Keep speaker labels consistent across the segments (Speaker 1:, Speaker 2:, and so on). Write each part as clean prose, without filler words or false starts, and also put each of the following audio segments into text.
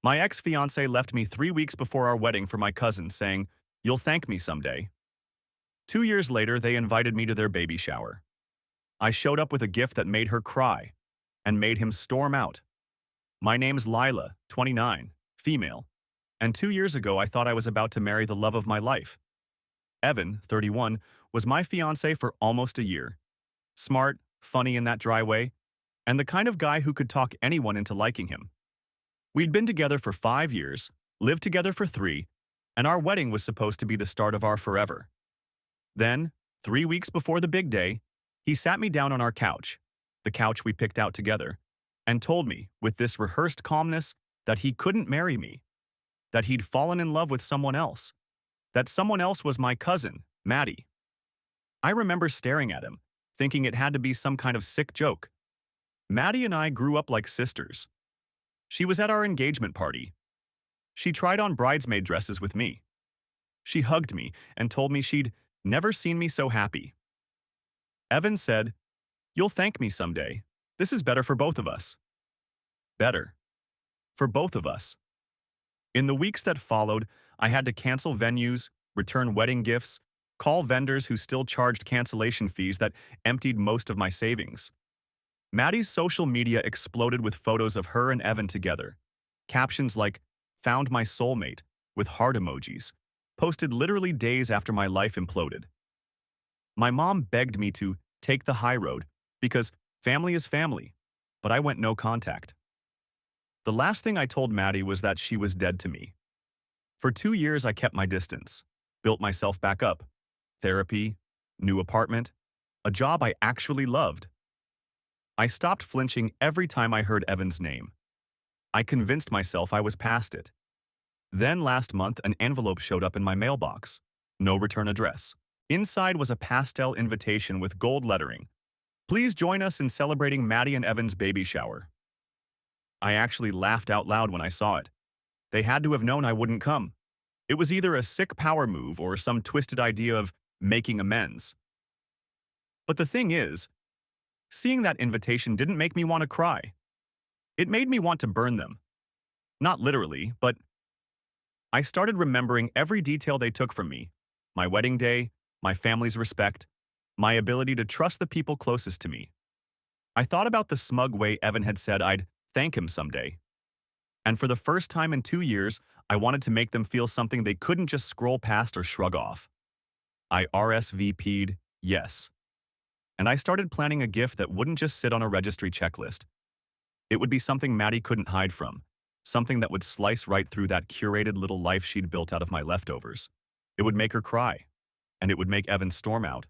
Speaker 1: My ex-fiancé left me 3 weeks before our wedding for my cousin, saying, "You'll thank me someday." 2 years later, they invited me to their baby shower. I showed up with a gift that made her cry and made him storm out. My name's Lila, 29, female, and 2 years ago I thought I was about to marry the love of my life. Evan, 31, was my fiancé for almost a year. Smart, funny in that dry way, and the kind of guy who could talk anyone into liking him. We'd been together for 5 years, lived together for 3, and our wedding was supposed to be the start of our forever. Then, 3 weeks before the big day, he sat me down on our couch, the couch we picked out together, and told me, with this rehearsed calmness, that he couldn't marry me, that he'd fallen in love with someone else, that someone else was my cousin, Maddie. I remember staring at him, thinking it had to be some kind of sick joke. Maddie and I grew up like sisters. She was at our engagement party. She tried on bridesmaid dresses with me. She hugged me and told me she'd never seen me so happy. Evan said, "You'll thank me someday. This is better for both of us." Better. For both of us. In the weeks that followed, I had to cancel venues, return wedding gifts, call vendors who still charged cancellation fees that emptied most of my savings. Maddie's social media exploded with photos of her and Evan together. Captions like, "Found my soulmate," with heart emojis, posted literally days after my life imploded. My mom begged me to take the high road because family is family, but I went no contact. The last thing I told Maddie was that she was dead to me. For 2 years, I kept my distance, built myself back up. Therapy, new apartment, a job I actually loved. I stopped flinching every time I heard Evan's name. I convinced myself I was past it. Then last month, an envelope showed up in my mailbox. No return address. Inside was a pastel invitation with gold lettering. "Please join us in celebrating Maddie and Evan's baby shower." I actually laughed out loud when I saw it. They had to have known I wouldn't come. It was either a sick power move or some twisted idea of making amends. But the thing is, seeing that invitation didn't make me want to cry. It made me want to burn them. Not literally, but I started remembering every detail they took from me. My wedding day, my family's respect, my ability to trust the people closest to me. I thought about the smug way Evan had said I'd thank him someday. And for the first time in 2 years, I wanted to make them feel something they couldn't just scroll past or shrug off. I RSVP'd yes. And I started planning a gift that wouldn't just sit on a registry checklist. It would be something Maddie couldn't hide from, something that would slice right through that curated little life she'd built out of my leftovers. It would make her cry, and it would make Evan storm out.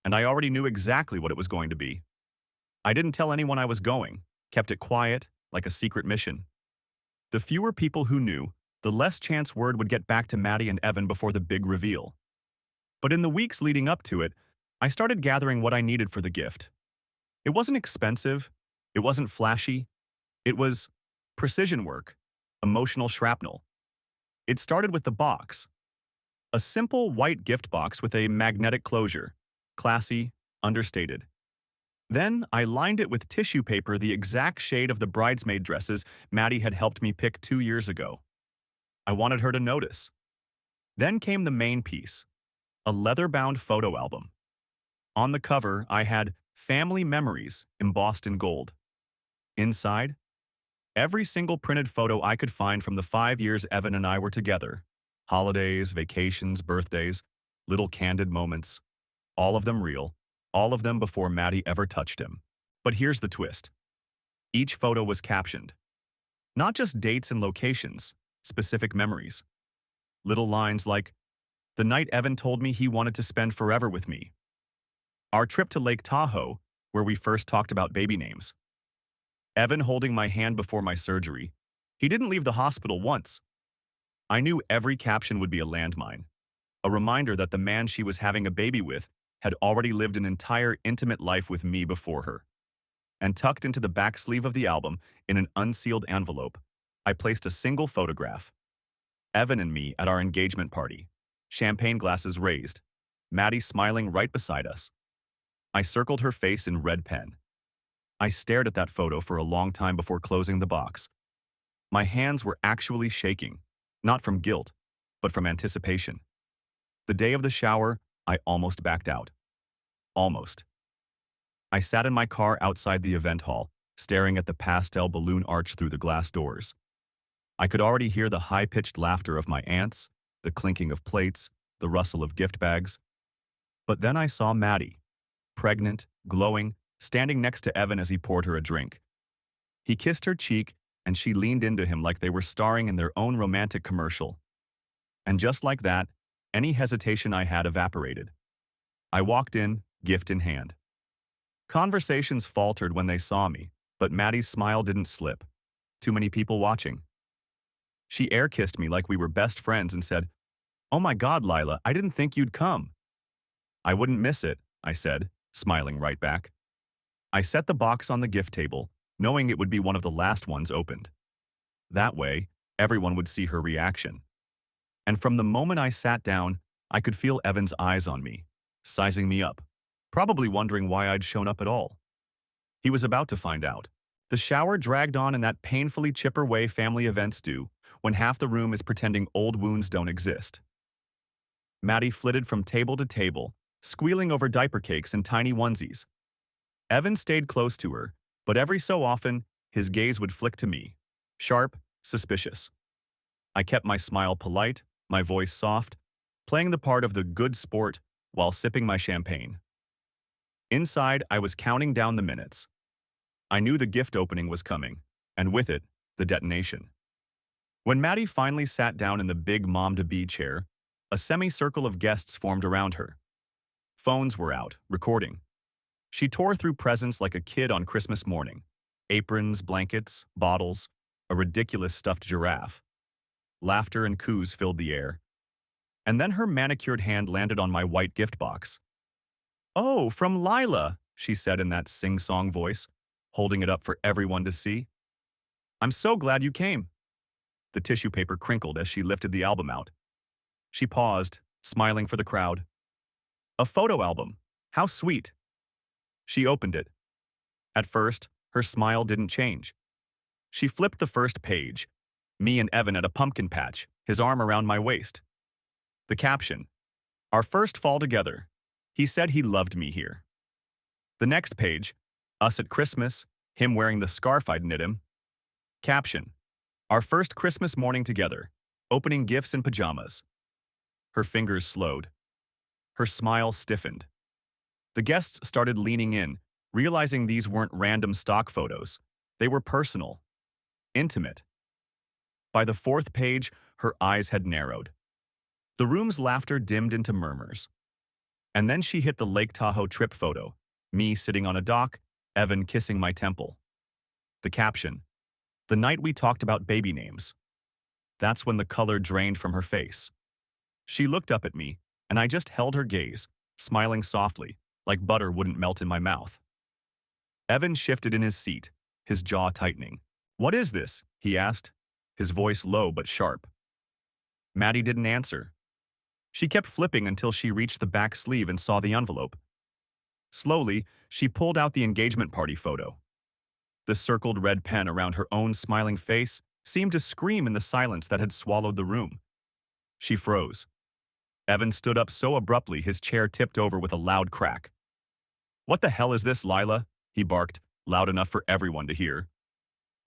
Speaker 1: And I already knew exactly what it was going to be. I didn't tell anyone I was going, kept it quiet, like a secret mission. The fewer people who knew, the less chance word would get back to Maddie and Evan before the big reveal. But in the weeks leading up to it, I started gathering what I needed for the gift. It wasn't expensive, it wasn't flashy, it was precision work, emotional shrapnel. It started with the box. A simple white gift box with a magnetic closure, classy, understated. Then I lined it with tissue paper the exact shade of the bridesmaid dresses Maddie had helped me pick 2 years ago. I wanted her to notice. Then came the main piece, a leather-bound photo album. On the cover, I had "Family Memories" embossed in gold. Inside, every single printed photo I could find from the 5 years Evan and I were together. Holidays, vacations, birthdays, little candid moments. All of them real, all of them before Maddie ever touched him. But here's the twist. Each photo was captioned. Not just dates and locations, specific memories. Little lines like, "The night Evan told me he wanted to spend forever with me." Our trip to Lake Tahoe, where we first talked about baby names. Evan holding my hand before my surgery. He didn't leave the hospital once. I knew every caption would be a landmine, a reminder that the man she was having a baby with had already lived an entire intimate life with me before her. And tucked into the back sleeve of the album, in an unsealed envelope, I placed a single photograph. Evan and me at our engagement party, champagne glasses raised, Maddie smiling right beside us. I circled her face in red pen. I stared at that photo for a long time before closing the box. My hands were actually shaking, not from guilt, but from anticipation. The day of the shower, I almost backed out. Almost. I sat in my car outside the event hall, staring at the pastel balloon arch through the glass doors. I could already hear the high-pitched laughter of my aunts, the clinking of plates, the rustle of gift bags. But then I saw Maddie, pregnant, glowing, standing next to Evan as he poured her a drink. He kissed her cheek, and she leaned into him like they were starring in their own romantic commercial. And just like that, any hesitation I had evaporated. I walked in, gift in hand. Conversations faltered when they saw me, but Maddie's smile didn't slip. Too many people watching. She air-kissed me like we were best friends and said, "Oh my God, Lila, I didn't think you'd come." "I wouldn't miss it," I said, smiling right back. I set the box on the gift table, knowing it would be one of the last ones opened. That way, everyone would see her reaction. And from the moment I sat down, I could feel Evan's eyes on me, sizing me up, probably wondering why I'd shown up at all. He was about to find out. The shower dragged on in that painfully chipper way family events do, when half the room is pretending old wounds don't exist. Maddie flitted from table to table, squealing over diaper cakes and tiny onesies. Evan stayed close to her, but every so often, his gaze would flick to me, sharp, suspicious. I kept my smile polite, my voice soft, playing the part of the good sport while sipping my champagne. Inside, I was counting down the minutes. I knew the gift opening was coming, and with it, the detonation. When Maddie finally sat down in the big mom-to-be chair, a semicircle of guests formed around her. Phones were out, recording. She tore through presents like a kid on Christmas morning. Aprons, blankets, bottles, a ridiculous stuffed giraffe. Laughter and coos filled the air. And then her manicured hand landed on my white gift box. "Oh, from Lila," she said in that sing-song voice, holding it up for everyone to see. "I'm so glad you came." The tissue paper crinkled as she lifted the album out. She paused, smiling for the crowd. "A photo album. How sweet." She opened it. At first, her smile didn't change. She flipped the first page, me and Evan at a pumpkin patch, his arm around my waist. The caption, "Our first fall together. He said he loved me here." The next page, us at Christmas, him wearing the scarf I'd knit him. Caption, "Our first Christmas morning together, opening gifts in pajamas." Her fingers slowed. Her smile stiffened. The guests started leaning in, realizing these weren't random stock photos. They were personal, intimate. By the fourth page, her eyes had narrowed. The room's laughter dimmed into murmurs. And then she hit the Lake Tahoe trip photo, me sitting on a dock, Evan kissing my temple. The caption, "The night we talked about baby names." That's when the color drained from her face. She looked up at me, and I just held her gaze, smiling softly, like butter wouldn't melt in my mouth. Evan shifted in his seat, his jaw tightening. "What is this?" he asked, his voice low but sharp. Maddie didn't answer. She kept flipping until she reached the back sleeve and saw the envelope. Slowly, she pulled out the engagement party photo. The circled red pen around her own smiling face seemed to scream in the silence that had swallowed the room. She froze. Evan stood up so abruptly his chair tipped over with a loud crack. "What the hell is this, Lila?" he barked, loud enough for everyone to hear.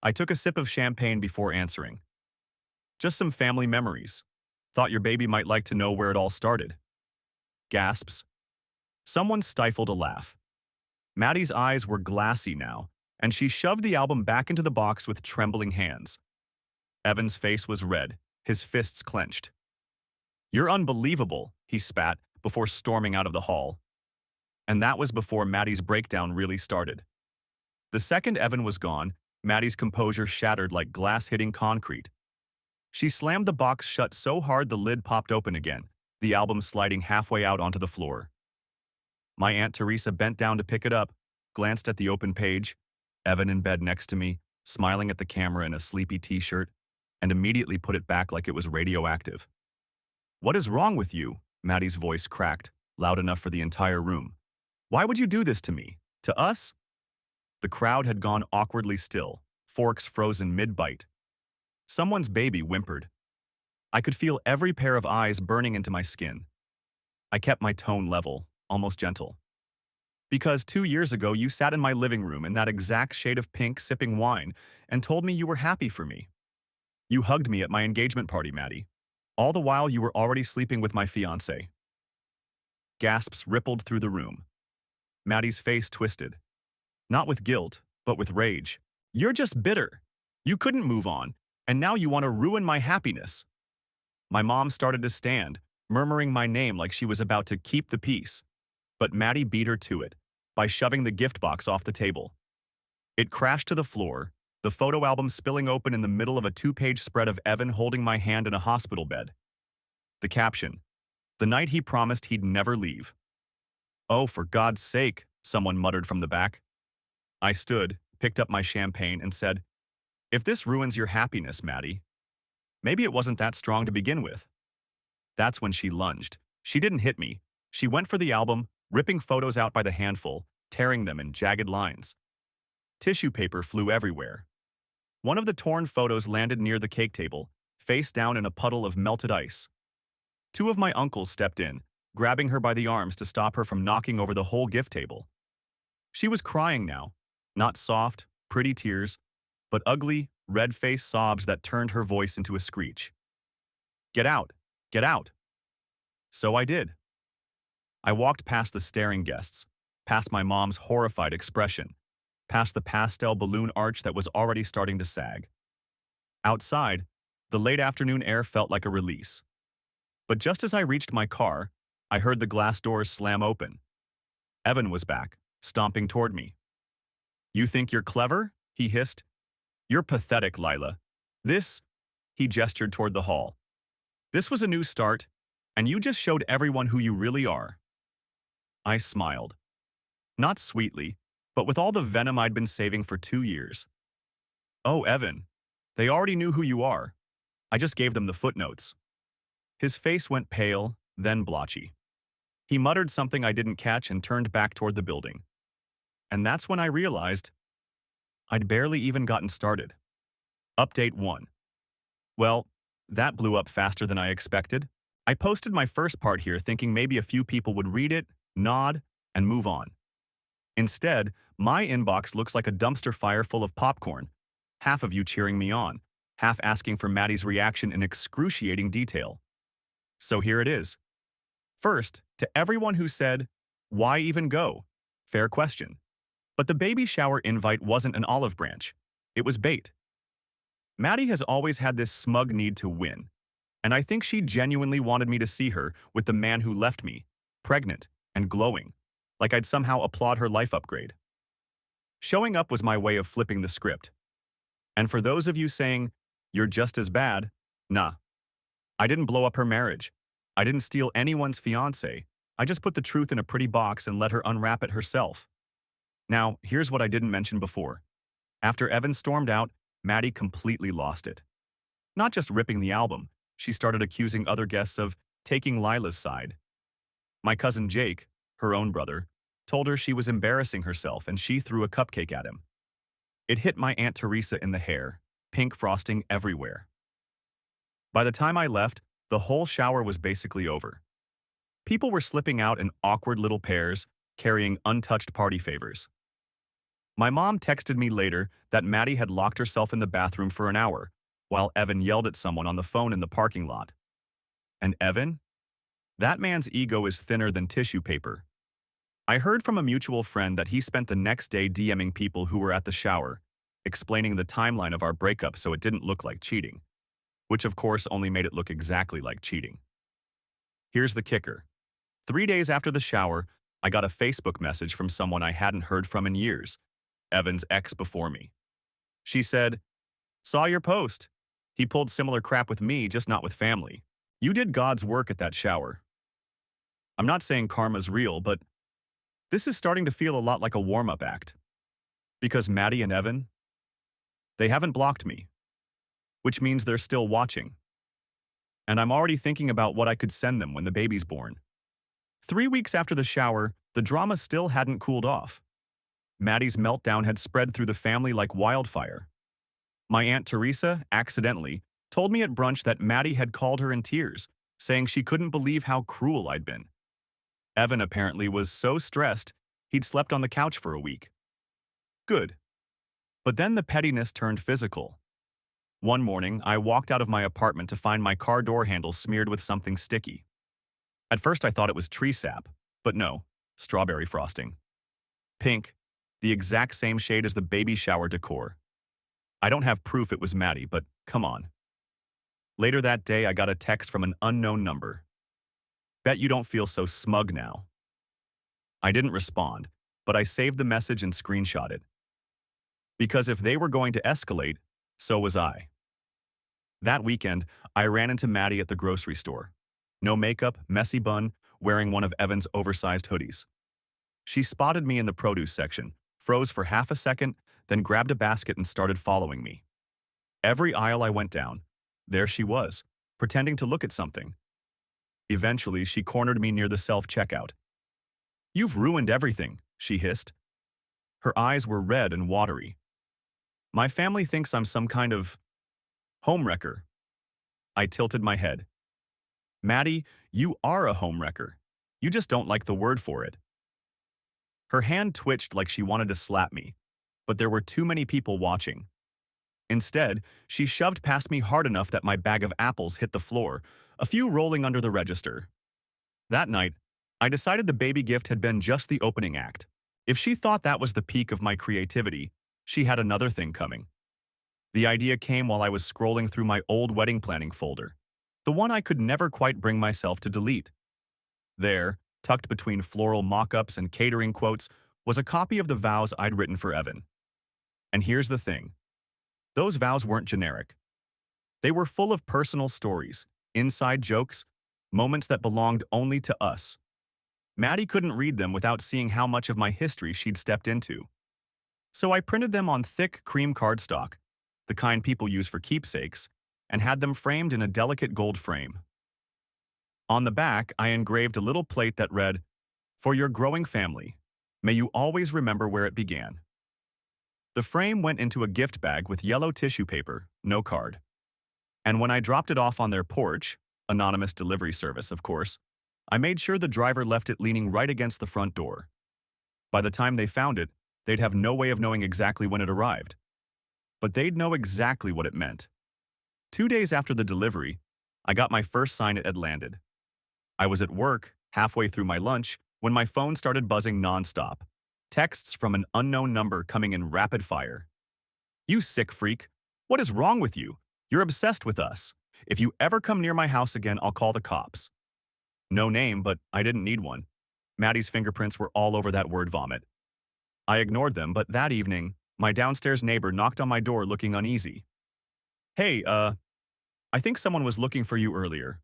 Speaker 1: I took a sip of champagne before answering. "Just some family memories. Thought your baby might like to know where it all started." Gasps. Someone stifled a laugh. Maddie's eyes were glassy now, and she shoved the album back into the box with trembling hands. Evan's face was red, his fists clenched. "You're unbelievable," he spat before storming out of the hall. And that was before Maddie's breakdown really started. The second Evan was gone, Maddie's composure shattered like glass hitting concrete. She slammed the box shut so hard the lid popped open again, the album sliding halfway out onto the floor. My Aunt Teresa bent down to pick it up, glanced at the open page, Evan in bed next to me, smiling at the camera in a sleepy t-shirt, and immediately put it back like it was radioactive. "What is wrong with you?" Maddie's voice cracked, loud enough for the entire room. "Why would you do this to me? To us?" The crowd had gone awkwardly still, forks frozen mid-bite. Someone's baby whimpered. I could feel every pair of eyes burning into my skin. I kept my tone level, almost gentle. Because 2 years ago you sat in my living room in that exact shade of pink sipping wine and told me you were happy for me. You hugged me at my engagement party, Maddie. All the while you were already sleeping with my fiancé. Gasps rippled through the room. Maddie's face twisted. Not with guilt, but with rage. You're just bitter. You couldn't move on, and now you want to ruin my happiness. My mom started to stand, murmuring my name like she was about to keep the peace. But Maddie beat her to it by shoving the gift box off the table. It crashed to the floor, the photo album spilling open in the middle of a 2-page spread of Evan holding my hand in a hospital bed. The caption, "The night he promised he'd never leave." "Oh, for God's sake," someone muttered from the back. I stood, picked up my champagne, and said, "If this ruins your happiness, Maddie, maybe it wasn't that strong to begin with." That's when she lunged. She didn't hit me. She went for the album, ripping photos out by the handful, tearing them in jagged lines. Tissue paper flew everywhere. One of the torn photos landed near the cake table, face down in a puddle of melted ice. Two of my uncles stepped in, grabbing her by the arms to stop her from knocking over the whole gift table. She was crying now, not soft, pretty tears, but ugly, red-faced sobs that turned her voice into a screech. "Get out! Get out!" So I did. I walked past the staring guests, past my mom's horrified expression, past the pastel balloon arch that was already starting to sag. Outside, the late afternoon air felt like a release. But just as I reached my car, I heard the glass doors slam open. Evan was back, stomping toward me. "You think you're clever?" he hissed. "You're pathetic, Lila. This," he gestured toward the hall. "This was a new start, and you just showed everyone who you really are." I smiled. Not sweetly, but with all the venom I'd been saving for 2 years. "Oh, Evan, they already knew who you are. I just gave them the footnotes." His face went pale, then blotchy. He muttered something I didn't catch and turned back toward the building. And that's when I realized I'd barely even gotten started. Update 1. Well, that blew up faster than I expected. I posted my first part here thinking maybe a few people would read it, nod, and move on. Instead, my inbox looks like a dumpster fire full of popcorn, half of you cheering me on, half asking for Maddie's reaction in excruciating detail. So here it is. First, to everyone who said, "Why even go?" Fair question. But the baby shower invite wasn't an olive branch. It was bait. Maddie has always had this smug need to win, and I think she genuinely wanted me to see her with the man who left me, pregnant and glowing, like I'd somehow applaud her life upgrade. Showing up was my way of flipping the script. And for those of you saying, "You're just as bad," nah. I didn't blow up her marriage. I didn't steal anyone's fiancé. I just put the truth in a pretty box and let her unwrap it herself. Now, here's what I didn't mention before. After Evan stormed out, Maddie completely lost it. Not just ripping the album, she started accusing other guests of taking Lila's side. My cousin Jake, her own brother, told her she was embarrassing herself and she threw a cupcake at him. It hit my Aunt Teresa in the hair, pink frosting everywhere. By the time I left, the whole shower was basically over. People were slipping out in awkward little pairs, carrying untouched party favors. My mom texted me later that Maddie had locked herself in the bathroom for an hour, while Evan yelled at someone on the phone in the parking lot. And Evan? That man's ego is thinner than tissue paper. I heard from a mutual friend that he spent the next day DMing people who were at the shower, explaining the timeline of our breakup so it didn't look like cheating, which of course only made it look exactly like cheating. Here's the kicker. 3 days after the shower, I got a Facebook message from someone I hadn't heard from in years, Evan's ex before me. She said, "Saw your post. He pulled similar crap with me, just not with family. You did God's work at that shower." I'm not saying karma's real, but this is starting to feel a lot like a warm-up act. Because Maddie and Evan, they haven't blocked me, which means they're still watching. And I'm already thinking about what I could send them when the baby's born. 3 weeks after the shower, the drama still hadn't cooled off. Maddie's meltdown had spread through the family like wildfire. My Aunt Teresa, accidentally, told me at brunch that Maddie had called her in tears, saying she couldn't believe how cruel I'd been. Evan apparently was so stressed, he'd slept on the couch for a week. Good. But then the pettiness turned physical. One morning, I walked out of my apartment to find my car door handle smeared with something sticky. At first I thought it was tree sap, but no, strawberry frosting. Pink, the exact same shade as the baby shower decor. I don't have proof it was Maddie, but come on. Later that day, I got a text from an unknown number. Bet you don't feel so smug now. I didn't respond, but I saved the message and screenshot it. Because if they were going to escalate, so was I. That weekend, I ran into Maddie at the grocery store. No makeup, messy bun, wearing one of Evan's oversized hoodies. She spotted me in the produce section, froze for half a second, then grabbed a basket and started following me. Every aisle I went down, there she was, pretending to look at something. Eventually, she cornered me near the self-checkout. "You've ruined everything," she hissed. Her eyes were red and watery. "My family thinks I'm some kind of homewrecker." I tilted my head. "Maddie, you are a homewrecker. You just don't like the word for it." Her hand twitched like she wanted to slap me, but there were too many people watching. Instead, she shoved past me hard enough that my bag of apples hit the floor, a few rolling under the register. That night, I decided the baby gift had been just the opening act. If she thought that was the peak of my creativity, she had another thing coming. The idea came while I was scrolling through my old wedding planning folder, the one I could never quite bring myself to delete. There, tucked between floral mock-ups and catering quotes, was a copy of the vows I'd written for Evan. And here's the thing. Those vows weren't generic. They were full of personal stories, inside jokes, moments that belonged only to us. Maddie couldn't read them without seeing how much of my history she'd stepped into. So I printed them on thick cream cardstock, the kind people use for keepsakes, and had them framed in a delicate gold frame. On the back, I engraved a little plate that read, "For your growing family, may you always remember where it began." The frame went into a gift bag with yellow tissue paper, no card. And when I dropped it off on their porch, anonymous delivery service, of course, I made sure the driver left it leaning right against the front door. By the time they found it, they'd have no way of knowing exactly when it arrived. But they'd know exactly what it meant. 2 days after the delivery, I got my first sign it had landed. I was at work, halfway through my lunch, when my phone started buzzing nonstop. Texts from an unknown number coming in rapid fire. "You sick freak. What is wrong with you? You're obsessed with us. If you ever come near my house again, I'll call the cops." No name, but I didn't need one. Maddie's fingerprints were all over that word vomit. I ignored them, but that evening, my downstairs neighbor knocked on my door looking uneasy. "Hey, I think someone was looking for you earlier.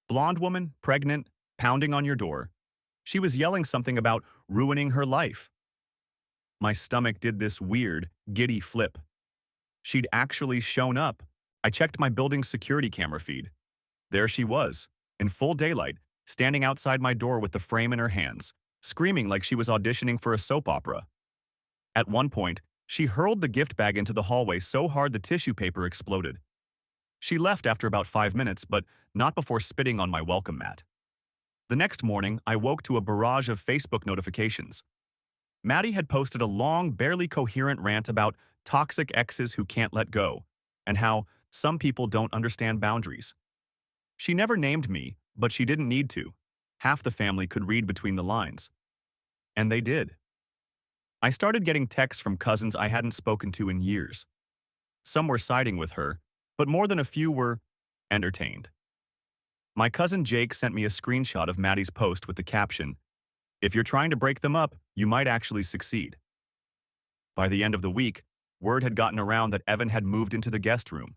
Speaker 1: Blonde woman, pregnant, pounding on your door. She was yelling something about ruining her life." My stomach did this weird, giddy flip. She'd actually shown up. I checked my building's security camera feed. There she was, in full daylight, standing outside my door with the frame in her hands, screaming like she was auditioning for a soap opera. At one point, she hurled the gift bag into the hallway so hard the tissue paper exploded. She left after about 5 minutes, but not before spitting on my welcome mat. The next morning, I woke to a barrage of Facebook notifications. Maddie had posted a long, barely coherent rant about toxic exes who can't let go, and how some people don't understand boundaries. She never named me, but she didn't need to. Half the family could read between the lines. And they did. I started getting texts from cousins I hadn't spoken to in years. Some were siding with her, but more than a few were entertained. My cousin Jake sent me a screenshot of Maddie's post with the caption, "If you're trying to break them up, you might actually succeed." By the end of the week, word had gotten around that Evan had moved into the guest room.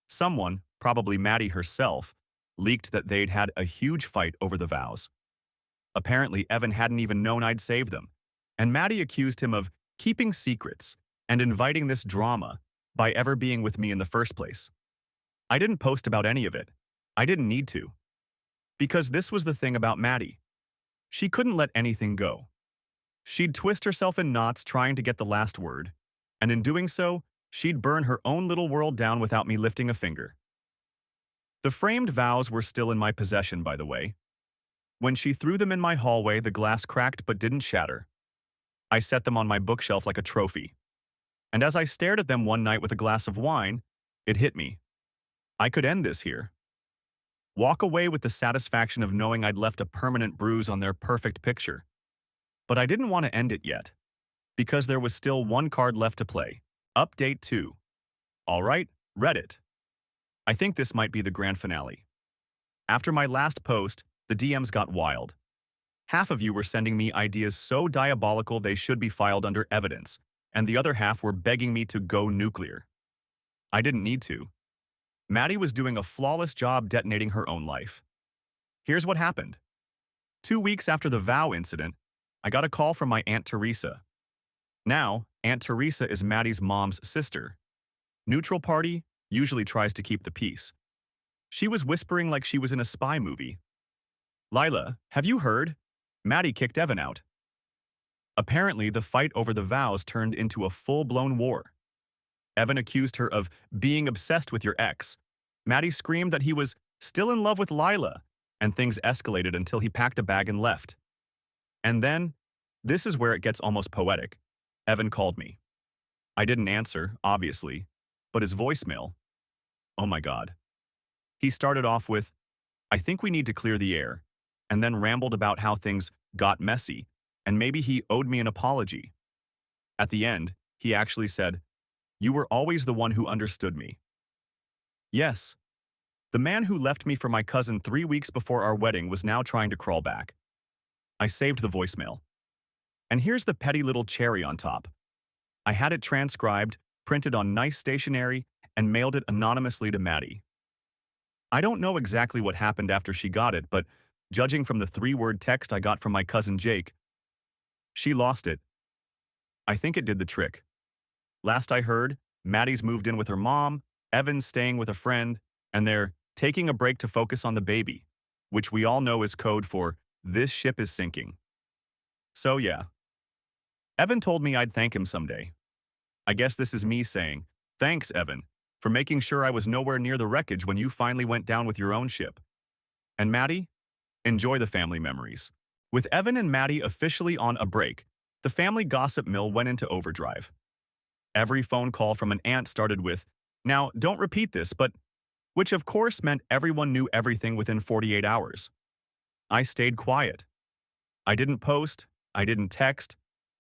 Speaker 1: Someone, probably Maddie herself, leaked that they'd had a huge fight over the vows. Apparently, Evan hadn't even known I'd saved them, and Maddie accused him of keeping secrets and inviting this drama by ever being with me in the first place. I didn't post about any of it. I didn't need to. Because this was the thing about Maddie. She couldn't let anything go. She'd twist herself in knots trying to get the last word, and in doing so, she'd burn her own little world down without me lifting a finger. The framed vows were still in my possession, by the way. When she threw them in my hallway, the glass cracked but didn't shatter. I set them on my bookshelf like a trophy. And as I stared at them one night with a glass of wine, it hit me. I could end this here. Walk away with the satisfaction of knowing I'd left a permanent bruise on their perfect picture. But I didn't want to end it yet, because there was still one card left to play. Update 2. Alright, Reddit. I think this might be the grand finale. After my last post, the DMs got wild. Half of you were sending me ideas so diabolical they should be filed under evidence, and the other half were begging me to go nuclear. I didn't need to. Maddie was doing a flawless job detonating her own life. Here's what happened. 2 weeks after the vow incident, I got a call from my Aunt Teresa. Now, Aunt Teresa is Maddie's mom's sister. Neutral party usually tries to keep the peace. She was whispering like she was in a spy movie. "Lila, have you heard? Maddie kicked Evan out." Apparently, the fight over the vows turned into a full-blown war. Evan accused her of being obsessed with your ex. Maddie screamed that he was still in love with Lila, and things escalated until he packed a bag and left. And then, this is where it gets almost poetic. Evan called me. I didn't answer, obviously, but his voicemail, oh my God. He started off with, "I think we need to clear the air," and then rambled about how things got messy, and maybe he owed me an apology. At the end, he actually said, "You were always the one who understood me." Yes, the man who left me for my cousin 3 weeks before our wedding was now trying to crawl back. I saved the voicemail. And here's the petty little cherry on top. I had it transcribed, printed on nice stationery, and mailed it anonymously to Maddie. I don't know exactly what happened after she got it, but judging from the 3-word text I got from my cousin Jake, she lost it. I think it did the trick. Last I heard, Maddie's moved in with her mom, Evan's staying with a friend, and they're taking a break to focus on the baby, which we all know is code for "this ship is sinking." So yeah. Evan told me I'd thank him someday. I guess this is me saying, thanks, Evan, for making sure I was nowhere near the wreckage when you finally went down with your own ship. And Maddie, enjoy the family memories. With Evan and Maddie officially on a break, the family gossip mill went into overdrive. Every phone call from an aunt started with, "Now, don't repeat this, but," which of course meant everyone knew everything within 48 hours. I stayed quiet. I didn't post, I didn't text,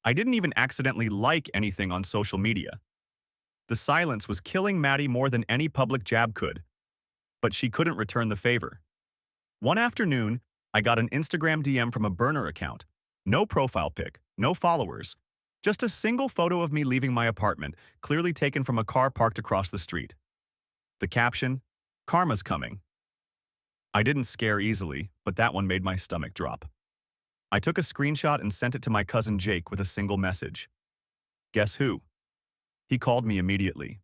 Speaker 1: I didn't even accidentally like anything on social media. The silence was killing Maddie more than any public jab could, but she couldn't return the favor. One afternoon, I got an Instagram DM from a burner account. No profile pic, no followers, just a single photo of me leaving my apartment, clearly taken from a car parked across the street. The caption, "Karma's coming." I didn't scare easily, but that one made my stomach drop. I took a screenshot and sent it to my cousin Jake with a single message. Guess who? He called me immediately.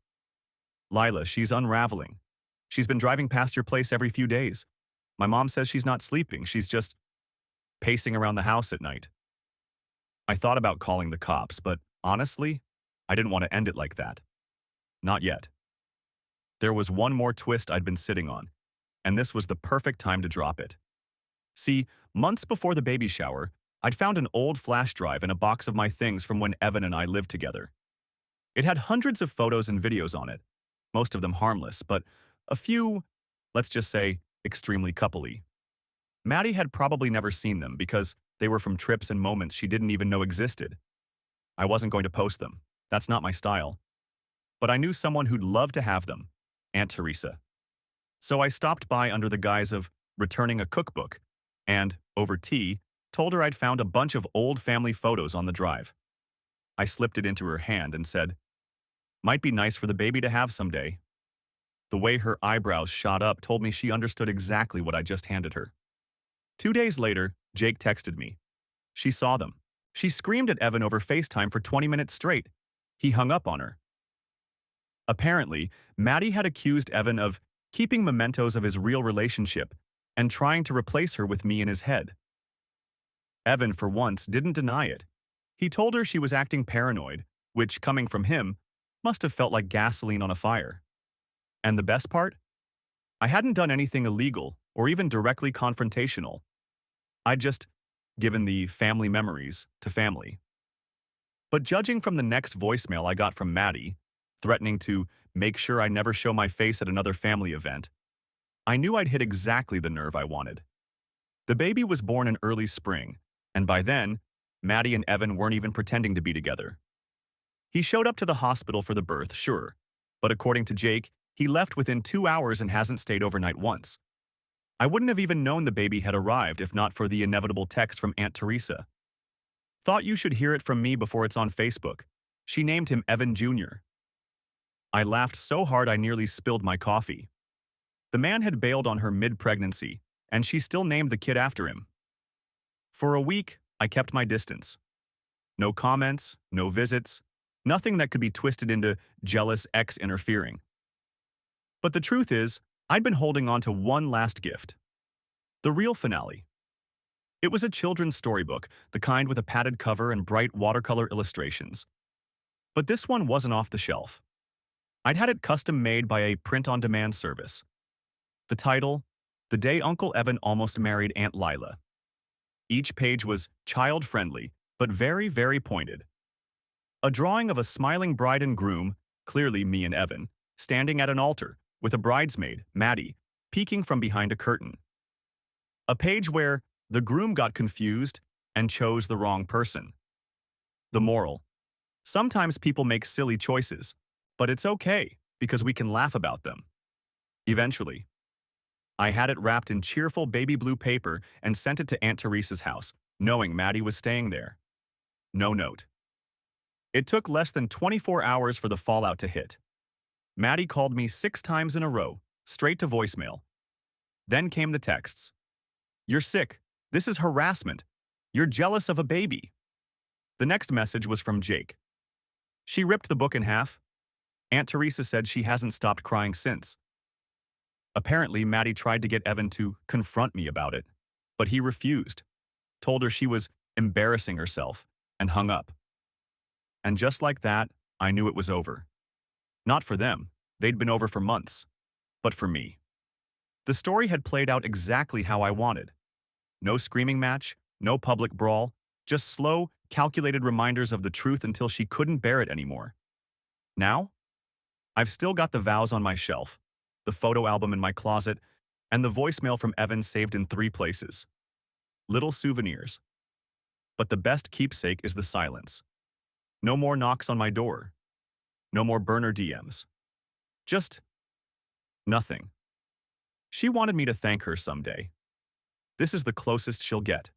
Speaker 1: "Lila, she's unraveling. She's been driving past your place every few days. My mom says she's not sleeping, she's just pacing around the house at night." I thought about calling the cops, but honestly, I didn't want to end it like that. Not yet. There was one more twist I'd been sitting on, and this was the perfect time to drop it. See, months before the baby shower, I'd found an old flash drive in a box of my things from when Evan and I lived together. It had hundreds of photos and videos on it, most of them harmless, but a few, let's just say, extremely coupley. Maddie had probably never seen them because they were from trips and moments she didn't even know existed. I wasn't going to post them. That's not my style. But I knew someone who'd love to have them, Aunt Teresa. So I stopped by under the guise of returning a cookbook and, over tea, told her I'd found a bunch of old family photos on the drive. I slipped it into her hand and said, "Might be nice for the baby to have someday." The way her eyebrows shot up told me she understood exactly what I just handed her. 2 days later, Jake texted me. She saw them. She screamed at Evan over FaceTime for 20 minutes straight. He hung up on her. Apparently, Maddie had accused Evan of keeping mementos of his real relationship and trying to replace her with me in his head. Evan, for once, didn't deny it. He told her she was acting paranoid, which, coming from him, Must have felt like gasoline on a fire. And the best part? I hadn't done anything illegal or even directly confrontational. I'd just given the family memories to family. But judging from the next voicemail I got from Maddie, threatening to make sure I never show my face at another family event, I knew I'd hit exactly the nerve I wanted. The baby was born in early spring, and by then, Maddie and Evan weren't even pretending to be together. He showed up to the hospital for the birth, sure, but according to Jake, he left within 2 hours and hasn't stayed overnight once. I wouldn't have even known the baby had arrived if not for the inevitable text from Aunt Teresa. Thought you should hear it from me before it's on Facebook. She named him Evan Jr. I laughed so hard I nearly spilled my coffee. The man had bailed on her mid-pregnancy, and she still named the kid after him. For a week, I kept my distance. No comments, no visits, nothing that could be twisted into jealous ex interfering. But the truth is, I'd been holding on to one last gift. The real finale. It was a children's storybook, the kind with a padded cover and bright watercolor illustrations. But this one wasn't off the shelf. I'd had it custom-made by a print-on-demand service. The title, The Day Uncle Evan Almost Married Aunt Lila. Each page was child-friendly, but very, very pointed. A drawing of a smiling bride and groom, clearly me and Evan, standing at an altar, with a bridesmaid, Maddie, peeking from behind a curtain. A page where the groom got confused and chose the wrong person. The moral. Sometimes people make silly choices, but it's okay because we can laugh about them. Eventually, I had it wrapped in cheerful baby blue paper and sent it to Aunt Teresa's house, knowing Maddie was staying there. No note. It took less than 24 hours for the fallout to hit. Maddie called me 6 times in a row, straight to voicemail. Then came the texts. You're sick. This is harassment. You're jealous of a baby. The next message was from Jake. She ripped the book in half. Aunt Teresa said she hasn't stopped crying since. Apparently, Maddie tried to get Evan to confront me about it, but he refused, told her she was embarrassing herself, and hung up. And just like that, I knew it was over. Not for them, they'd been over for months, but for me. The story had played out exactly how I wanted. No screaming match, no public brawl, just slow, calculated reminders of the truth until she couldn't bear it anymore. Now, I've still got the vows on my shelf, the photo album in my closet, and the voicemail from Evan saved in 3 places. Little souvenirs. But the best keepsake is the silence. No more knocks on my door. No more burner DMs. Just nothing. She wanted me to thank her someday. This is the closest she'll get.